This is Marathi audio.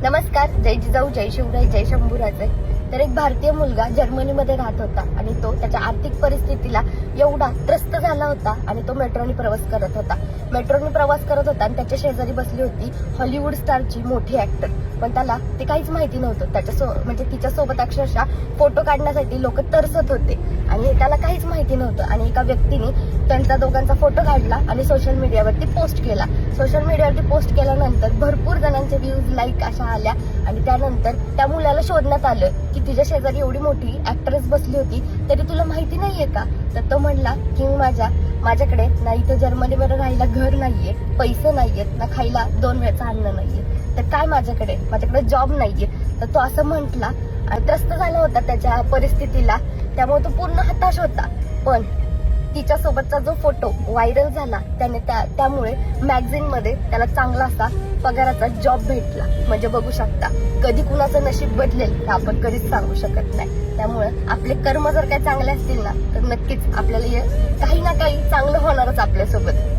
नमस्कार, जय जिजाऊ, जय शिवराय, जय शंभूराजे. तर एक भारतीय मुलगा जर्मनीमध्ये राहत होता आणि तो त्याच्या आर्थिक परिस्थितीला एवढा त्रस्त झाला होता आणि तो मेट्रोने प्रवास करत होता आणि त्याच्या शेजारी बसली होती हॉलिवूड स्टारची मोठी ऍक्टर. पण त्याला ते काहीच माहिती नव्हतं. म्हणजे तिच्यासोबत अक्षरशः फोटो काढण्यासाठी लोक तरसत होते आणि त्याला काहीच माहिती नव्हतं. आणि एका व्यक्तीने त्यांचा दोघांचा फोटो काढला आणि सोशल मीडियावरती पोस्ट केल्यानंतर भरपूर जणांचे व्ह्यूज, लाईक अशा आल्या आणि त्यानंतर त्या मुलाला शोधण्यात आलं की तुझ्या शेजारी एवढी मोठी ऍक्ट्रेस बसली होती तरी तुला माहिती नाहीये का? तर तो म्हणला की माझ्याकडे ना इथं जर्मनीमध्ये राहायला घर नाहीये, पैसे नाहीयेत, ना खायला 2 वेळचं अन्न नाहीये, तर काय माझ्याकडे जॉब नाहीये. तर तो असं म्हटला आणि त्रस्त झाला होता त्याच्या परिस्थितीला, त्यामुळे तो पूर्ण हताश होता. पण तिच्यासोबतचा जो फोटो व्हायरल झाला त्यामुळे मॅगझिन मध्ये त्याला चांगला असा पगाराचा जॉब भेटला. म्हणजे बघू शकता, कधी कुणाचं नशीब बदलेल हे आपण कधीच सांगू शकत नाही. त्यामुळे आपले कर्म जर काय चांगले असतील ना तर नक्कीच आपल्याला काही ना काही चांगलं होणारच आपल्यासोबत.